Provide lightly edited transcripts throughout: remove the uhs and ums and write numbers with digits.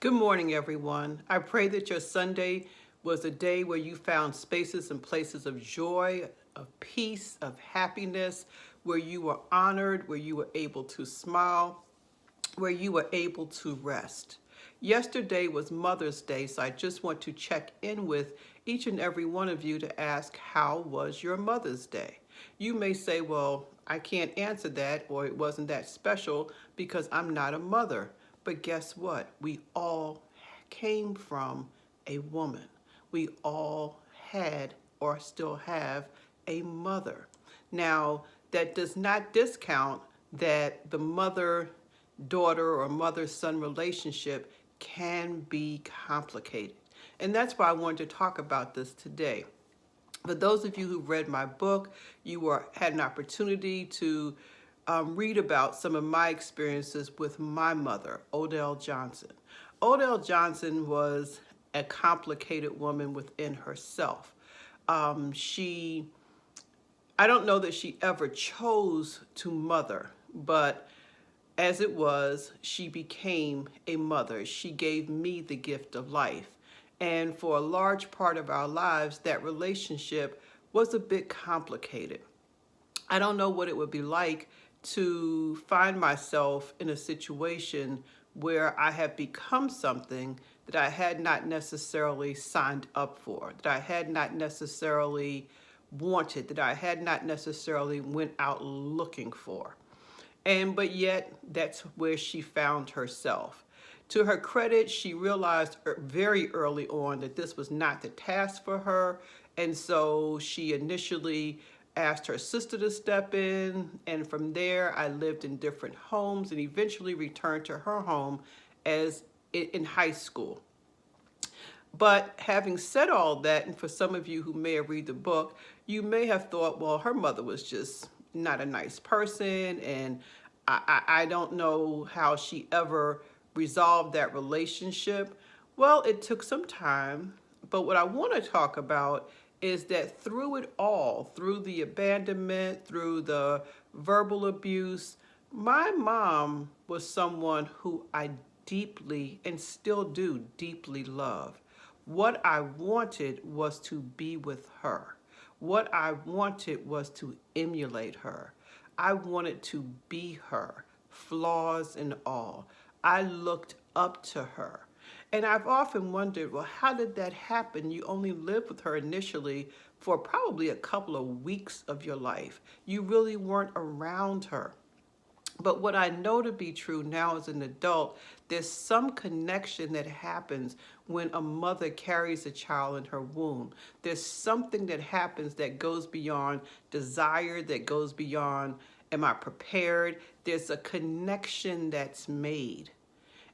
Good morning, everyone. I pray that your Sunday was a day where you found spaces and places of joy, of peace, of happiness, where you were honored, where you were able to smile, where you were able to rest. Yesterday was Mother's Day, so I just want to check in with each and every one of you to ask, how was your Mother's Day? You may say, well, I can't answer that, or it wasn't that special because I'm not a mother. But guess what? We all came from a woman. We all had or still have a mother. Now, that does not discount that the mother daughter or mother son relationship can be complicated. And that's why I wanted to talk about this today. For those of you who read my book, had an opportunity to read about some of my experiences with my mother, Odell Johnson. Odell Johnson was a complicated woman within herself. She I don't know that she ever chose to mother, but as it was, she became a mother. She gave me the gift of life. And for a large part of our lives, that relationship was a bit complicated. I don't know what it would be like to find myself in a situation where I have become something that I had not necessarily signed up for, that I had not necessarily wanted, that I had not necessarily went out looking for. But yet that's where she found herself. To her credit, she realized very early on that this was not the task for her, and so she initially asked her sister to step in, and from there I lived in different homes and eventually returned to her home as in high school. But having said all that, and for some of you who may have read the book, you may have thought, well, her mother was just not a nice person, and I don't know how she ever resolved that relationship. Well, it took some time, but what I want to talk about is that through it all, through the abandonment, through the verbal abuse, my mom was someone who I deeply and still do deeply love. What I wanted was to be with her. What I wanted was to emulate her. I wanted to be her, flaws and all. I looked up to her. And I've often wondered, well, how did that happen? You only lived with her initially for probably a couple of weeks of your life. You really weren't around her. But what I know to be true now as an adult, there's some connection that happens when a mother carries a child in her womb. There's something that happens that goes beyond desire, that goes beyond, am I prepared? There's a connection that's made.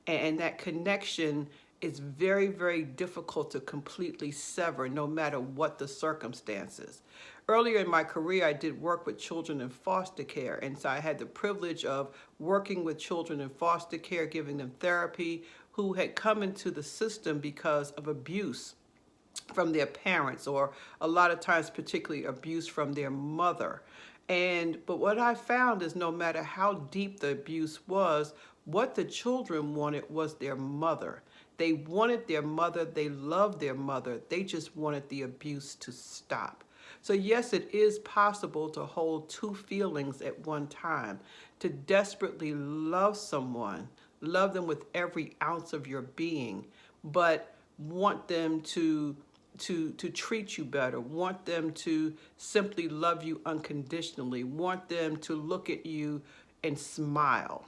And that connection is very, very difficult to completely sever no matter what the circumstances. Earlier in my career, I did work with children in foster care, and so I had the privilege of working with children in foster care, giving them therapy, who had come into the system because of abuse from their parents, or a lot of times particularly abuse from their mother. But what I found is no matter how deep the abuse was, what the children wanted was their mother. They wanted their mother, they loved their mother, they just wanted the abuse to stop. So yes, it is possible to hold two feelings at one time, to desperately love someone, love them with every ounce of your being, but want them to treat you better, want them to simply love you unconditionally, want them to look at you and smile.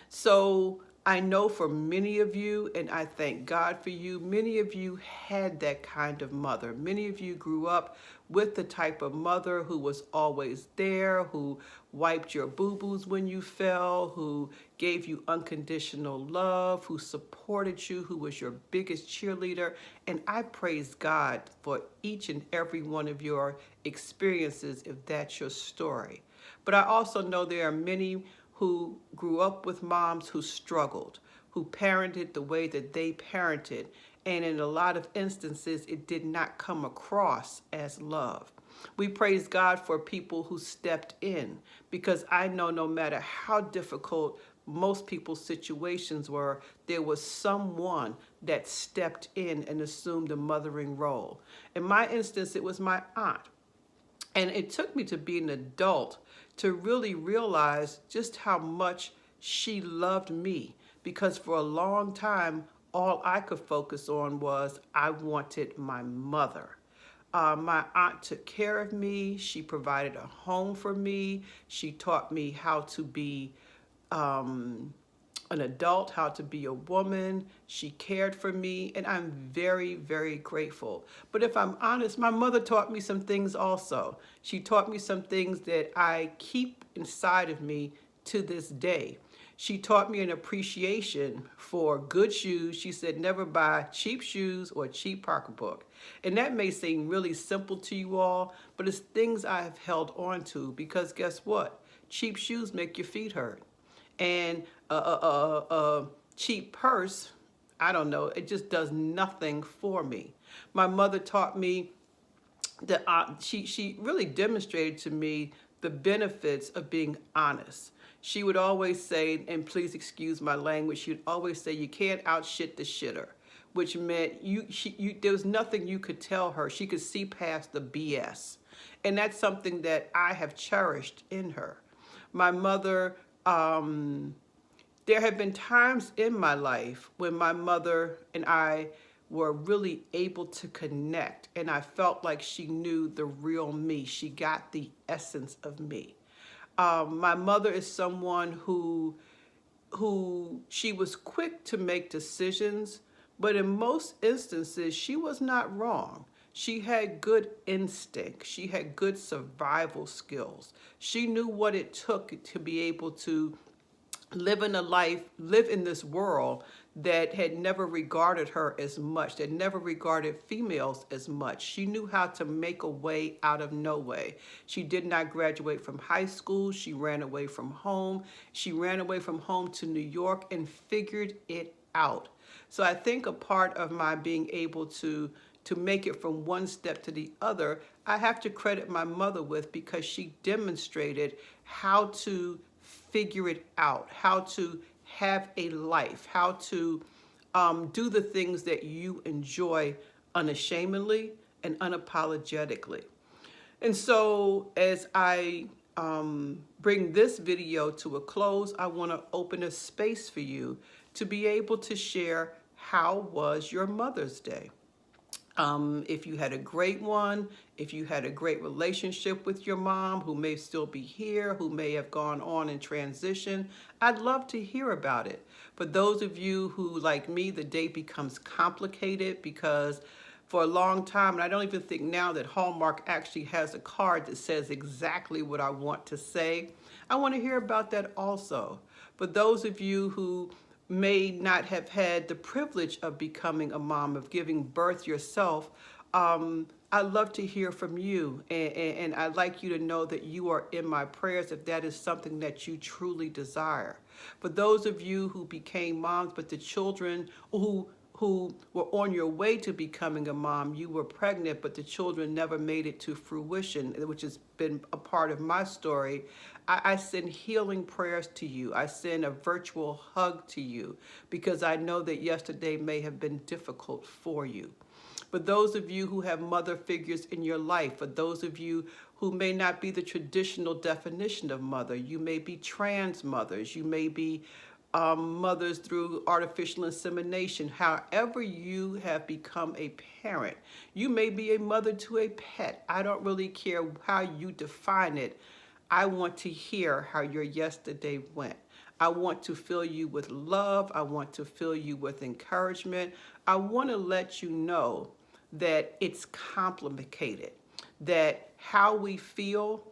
So I know for many of you, and I thank God for you, many of you had that kind of mother. Many of you grew up with the type of mother who was always there, who wiped your boo-boos when you fell, who gave you unconditional love, who supported you, who was your biggest cheerleader. And I praise God for each and every one of your experiences if that's your story. But I also know there are many who grew up with moms who struggled, who parented the way that they parented. And in a lot of instances, it did not come across as love. We praise God for people who stepped in, because I know no matter how difficult most people's situations were there was someone that stepped in and assumed a mothering role. In my instance, it was my aunt. And it took me to be an adult to really realize just how much she loved me, because for a long time, all I could focus on was I wanted my mother. My aunt took care of me. She provided a home for me. She taught me how to be an adult, how to be a woman. She cared for me, and I'm very, very grateful. But if I'm honest, my mother taught me some things also. She taught me some things that I keep inside of me to this day. She taught me an appreciation for good shoes. She said, never buy cheap shoes or cheap pocketbook. And that may seem really simple to you all, but it's things I have held on to, because guess what? Cheap shoes make your feet hurt. And a cheap purse, I don't know, it just does nothing for me. My mother taught me that she really demonstrated to me the benefits of being honest. She would always say, and please excuse my language, she'd always say, you can't outshit the shitter, which meant there was nothing you could tell her. She could see past the BS. And that's something that I have cherished in her. My mother, there have been times in my life when my mother and I were really able to connect, and I felt like she knew the real me. She got the essence of me. My mother is someone who she was quick to make decisions, but in most instances, she was not wrong. She had good instinct. She had good survival skills. She knew what it took to be able to live in this world that had never regarded her as much, that never regarded females as much. She knew how to make a way out of no way. She did not graduate from high school. She ran away from home. She ran away from home to New York and figured it out. So I think a part of my being able to make it from one step to the other, I have to credit my mother with, because she demonstrated how to figure it out, how to have a life, how to do the things that you enjoy unashamedly and unapologetically. And so as I bring this video to a close, I want to open a space for you to be able to share, how was your Mother's Day? If you had a great one, if you had a great relationship with your mom, who may still be here, who may have gone on in transition, I'd love to hear about it. For those of you who, like me, the day becomes complicated, because for a long time, and I don't even think now that Hallmark actually has a card that says exactly what I want to say, I want to hear about that also. For those of you who may not have had the privilege of becoming a mom, of giving birth yourself, I'd love to hear from you. And I'd like you to know that you are in my prayers if that is something that you truly desire. For those of you who became moms, but the children who were on your way to becoming a mom, you were pregnant, but the children never made it to fruition, which has been a part of my story, I send healing prayers to you. I send a virtual hug to you, because I know that yesterday may have been difficult for you. For those of you who have mother figures in your life, for those of you who may not be the traditional definition of mother, you may be trans mothers, you may be mothers through artificial insemination. However you have become a parent, you may be a mother to a pet. I don't really care how you define it. I want to hear how your yesterday went. I want to fill you with love. I want to fill you with encouragement. I want to let you know that it's complicated, that how we feel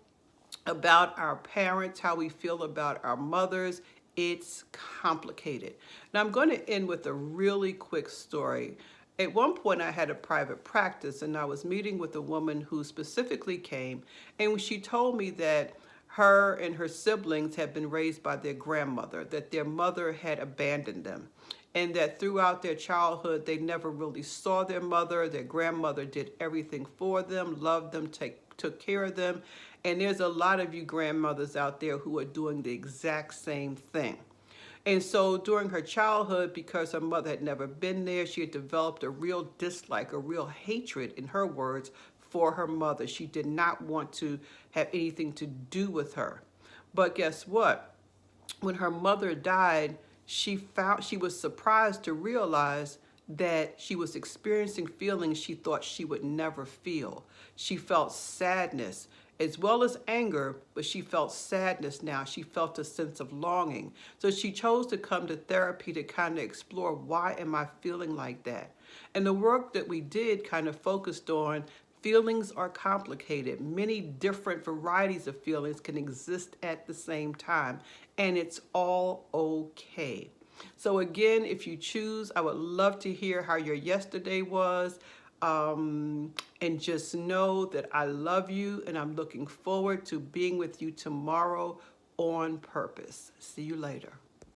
about our parents, how we feel about our mothers, it's complicated. Now I'm going to end with a really quick story. At one point I had a private practice, and I was meeting with a woman who specifically came, and she told me that her and her siblings had been raised by their grandmother, that their mother had abandoned them, and that throughout their childhood they never really saw their mother. Their grandmother did everything for them, loved them, took care of them. And there's a lot of you grandmothers out there who are doing the exact same thing. And so during her childhood, because her mother had never been there, she had developed a real dislike, a real hatred, in her words, for her mother. She did not want to have anything to do with her. But guess what? When her mother died, she was surprised to realize that she was experiencing feelings she thought she would never feel. She felt sadness as well as anger, but she felt sadness now. She felt a sense of longing. So she chose to come to therapy to kind of explore, why am I feeling like that? And the work that we did kind of focused on feelings are complicated. Many different varieties of feelings can exist at the same time, and it's all okay. So again, if you choose, I would love to hear how your yesterday was. And just know that I love you, and I'm looking forward to being with you tomorrow on purpose. See you later.